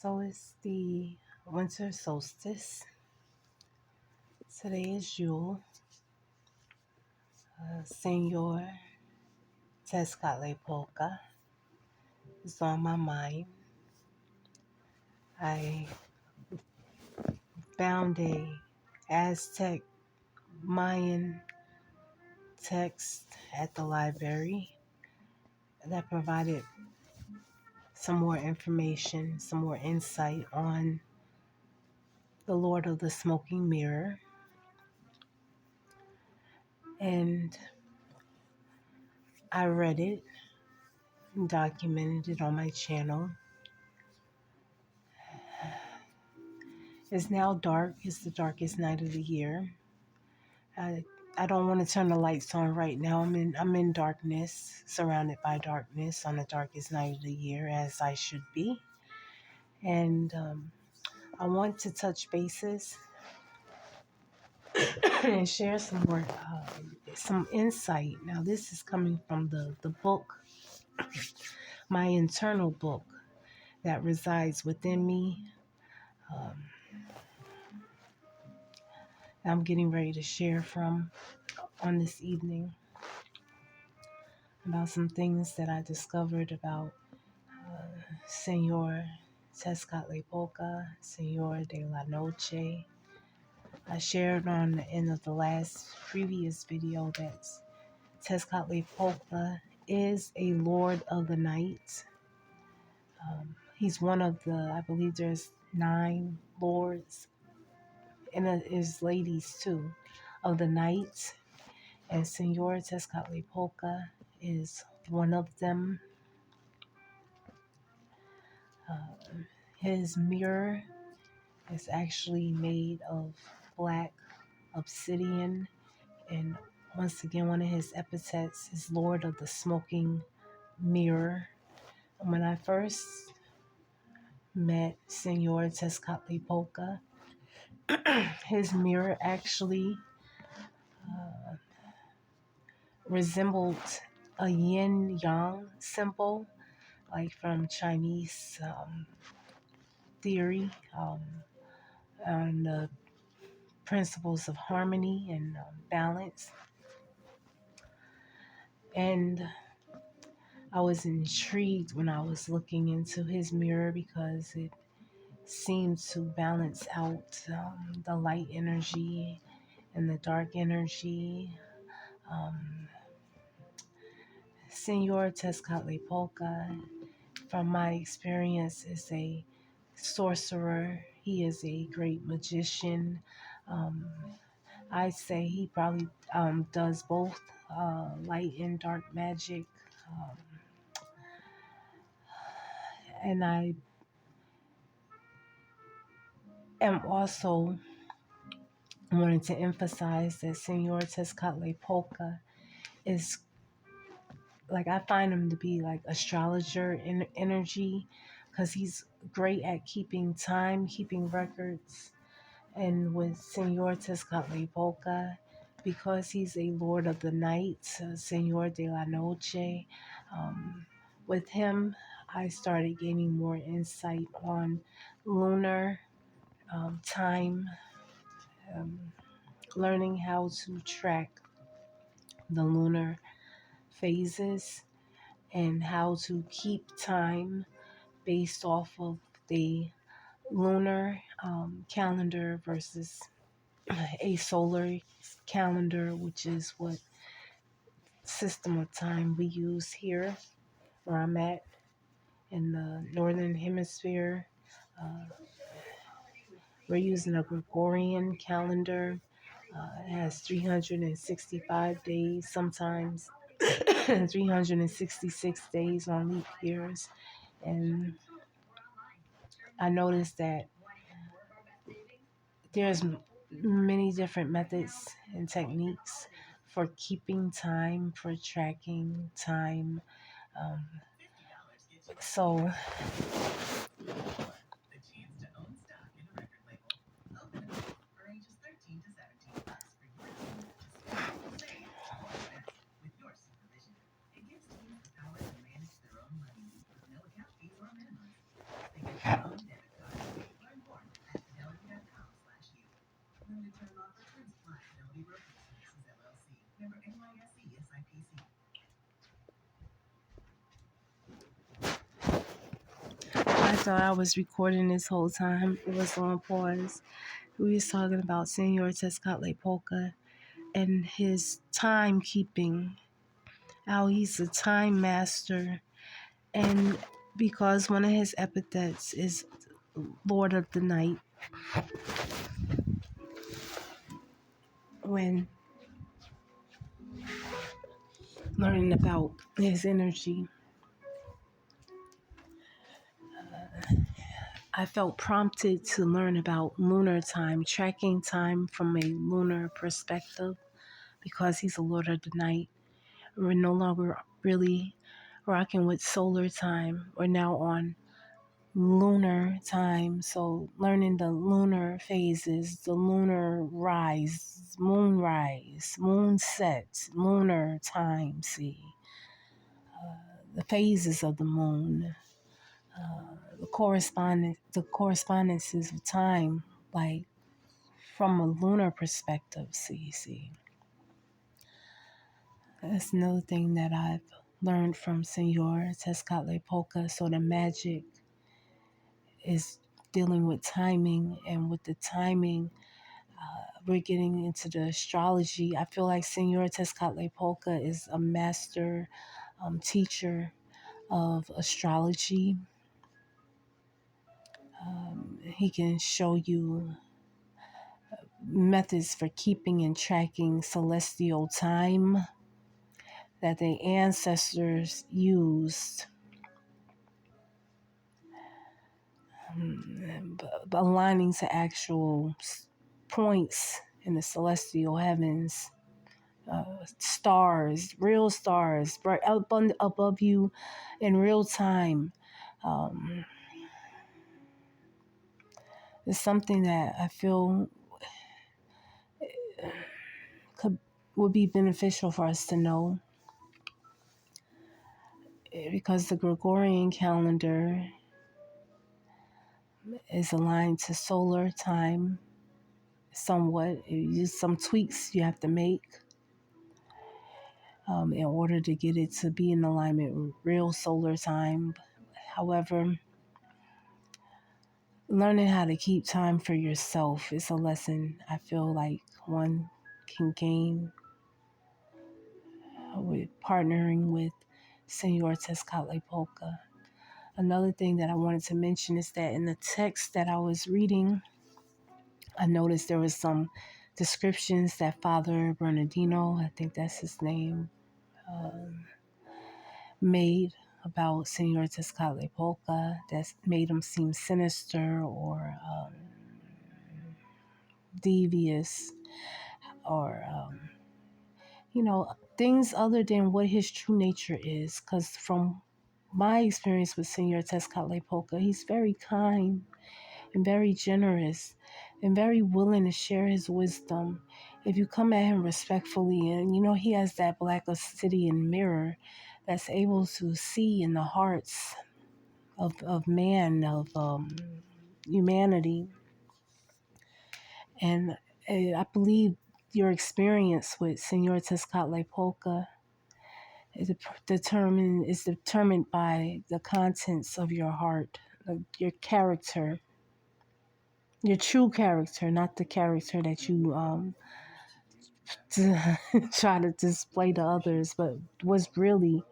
So it's the winter solstice. Today is Yule. Señor, Tezcatlipoca is on my mind. I found a Aztec Mayan text at the library that provided some more information, some more insight on the Lord of the Smoking Mirror. And I read it and documented it on my channel. It's now dark. It's the darkest night of the year. I don't want to turn the lights on right now. I'm in darkness, surrounded by darkness on the darkest night of the year, as I should be. And I want to touch bases and share some more, some insight. Now, this is coming from the book, my internal book that resides within me. Um, I'm getting ready to share from on this evening about some things that I discovered about Señor Tezcatlipoca, Señor de la Noche. I shared on the end of the last previous video that Tezcatlipoca is a Lord of the Night. He's one of the, I believe there's 9 lords, and there's ladies too, of the night. And Señor Tezcatlipoca is one of them. His mirror is actually made of black obsidian. And once again, one of his epithets is Lord of the Smoking Mirror. And when I first met Señor Tezcatlipoca, his mirror actually resembled a yin-yang symbol, like from Chinese theory on the principles of harmony and balance. And I was intrigued when I was looking into his mirror because it seemed to balance out the light energy and the dark energy. Señor Tezcatlipoca, from my experience, is a sorcerer. He is a great magician. Um, I'd say he probably does both light and dark magic. Um, and I am also wanting to emphasize that Señor Tezcatlipoca is, like, I find him to be like astrologer in energy, because he's great at keeping time, keeping records. And with Señor Tezcatlipoca, because he's a Lord of the Night, Señor de la Noche, with him, I started gaining more insight on lunar time, um, learning how to track the lunar phases and how to keep time based off of the lunar calendar versus a solar calendar, which is what system of time we use here where I'm at in the northern hemisphere. Uh, we're using a Gregorian calendar. It has 365 days, sometimes 366 days on leap years. And I noticed that there's many different methods and techniques for keeping time, for tracking time. Um, so So I was recording this whole time. It was on pause. We was talking about Señor Tezcatlipoca and his timekeeping, how he's a time master. And because one of his epithets is Lord of the Night, when learning about his energy, I felt prompted to learn about lunar time, tracking time from a lunar perspective, because he's a Lord of the Night. We're no longer really rocking with solar time. We're now on lunar time. So learning the lunar phases, the lunar rise, moon set, lunar time, see, the phases of the moon, the correspondences of time, like from a lunar perspective, see. That's another thing that I've learned from Señor Tezcatlipoca. So the magic is dealing with timing, and with the timing, we're getting into the astrology. I feel like Señor Tezcatlipoca is a master teacher of astrology. He can show you methods for keeping and tracking celestial time that the ancestors used, aligning to actual points in the celestial heavens, stars, real stars, right up above you in real time. Um, it's something that I feel would be beneficial for us to know, because the Gregorian calendar is aligned to solar time somewhat. Just some tweaks you have to make in order to get it to be in alignment with real solar time. However, learning how to keep time for yourself is a lesson I feel like one can gain with partnering with Señor Tezcatlipoca. Another thing that I wanted to mention is that in the text that I was reading, I noticed there was some descriptions that Father Bernardino, I think that's his name, made about Señor Tezcatlipoca that made him seem sinister or devious, or things other than what his true nature is. Because from my experience with Señor Tezcatlipoca, he's very kind and very generous and very willing to share his wisdom if you come at him respectfully. And he has that black obsidian mirror that's able to see in the hearts of man, of humanity. And I believe your experience with Señor Tezcatlipoca is determined by the contents of your heart, your character, your true character, not the character that you try to display to others, but what's really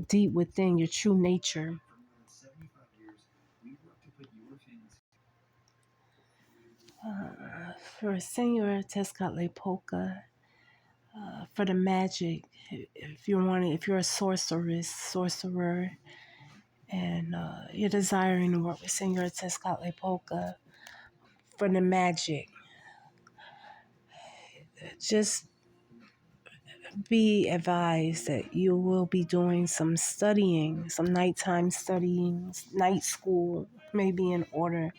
deep within your true nature. For Señor Tezcatlipoca, for the magic, if you're a sorcerer, and you're desiring to work with Señor Tezcatlipoca for the magic, just be advised that you will be doing some studying, some nighttime studying, night school, maybe in order,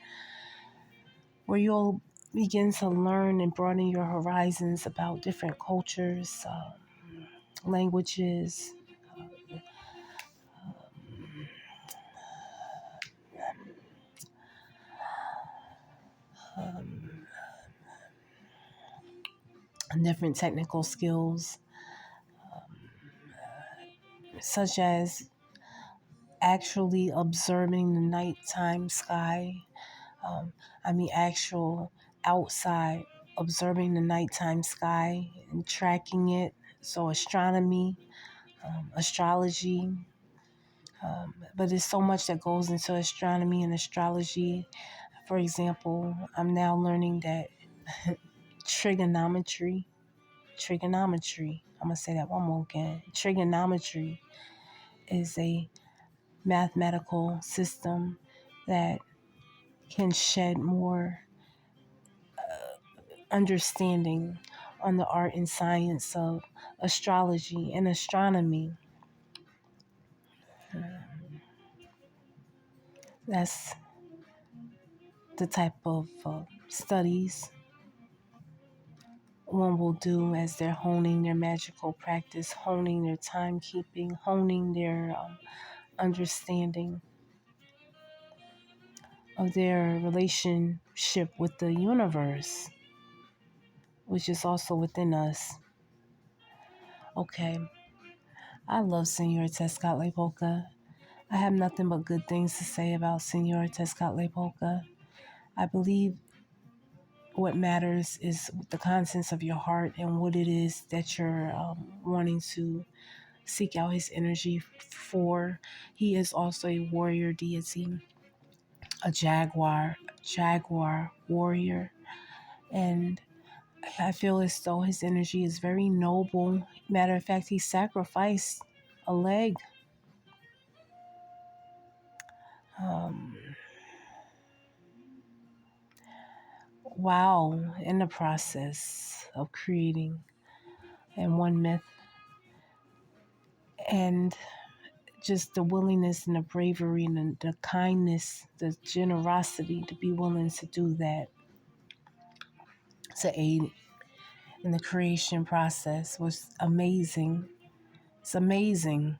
where you'll begin to learn and broaden your horizons about different cultures, languages, and different technical skills, such as actually observing the nighttime sky. Um, actual outside observing the nighttime sky and tracking it. So astronomy, astrology, but there's so much that goes into astronomy and astrology. For example, I'm now learning that trigonometry, I'm going to say that one more again. Trigonometry is a mathematical system that can shed more understanding on the art and science of astrology and astronomy. That's the type of studies one will do as they're honing their magical practice, honing their timekeeping, honing their understanding of their relationship with the universe, which is also within us. Okay, I love Señor Tezcatlipoca. I have nothing but good things to say about Señor Tezcatlipoca. I believe what matters is the contents of your heart and what it is that you're wanting to seek out his energy for. He is also a warrior deity, a jaguar warrior. And I feel as though his energy is very noble. Matter of fact, he sacrificed a leg. Um, wow, in the process of creating and one myth, and just the willingness and the bravery and the kindness, the generosity to be willing to do that, to aid in the creation process was amazing. It's amazing.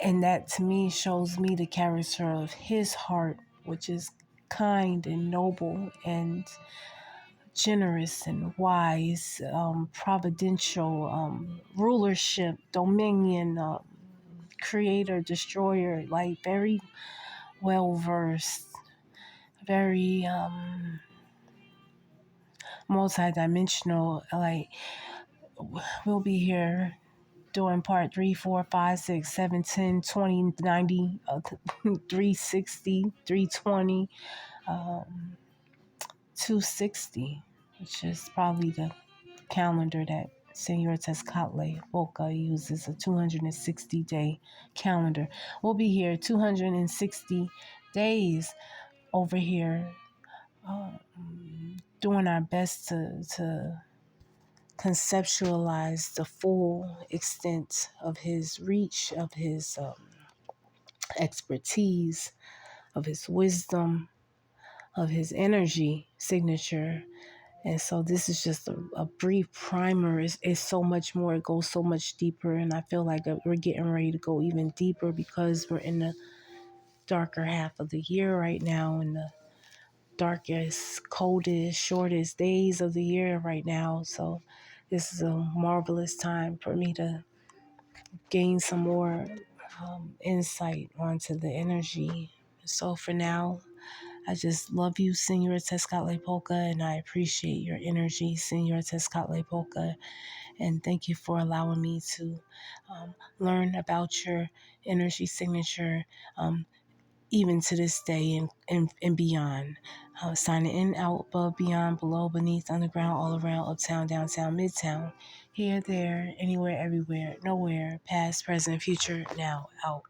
And that to me shows me the character of his heart, which is kind and noble and generous and wise, providential, rulership, dominion, creator, destroyer, like very well versed, very multidimensional. Like, we'll be here doing part 3, 4, 5, 6, 7, 10, 20, 90, 360, 320, 260, which is probably the calendar that Señor Tezcatlipoca uses, a 260-day calendar. We'll be here 260 days over here, doing our best to conceptualize the full extent of his reach, of his expertise, of his wisdom, of his energy signature. And so this is just a brief primer. It's so much more. It goes so much deeper. And I feel like we're getting ready to go even deeper because we're in the darker half of the year right now, in the darkest, coldest, shortest days of the year right now. So this is a marvelous time for me to gain some more insight onto the energy. So for now, I just love you, Señor Tezcatlipoca, and I appreciate your energy, Señor Tezcatlipoca. And thank you for allowing me to learn about your energy signature, even to this day and beyond. Signing in, out, above, beyond, below, beneath, underground, all around, uptown, downtown, midtown, here, there, anywhere, everywhere, nowhere, past, present, future, now, out.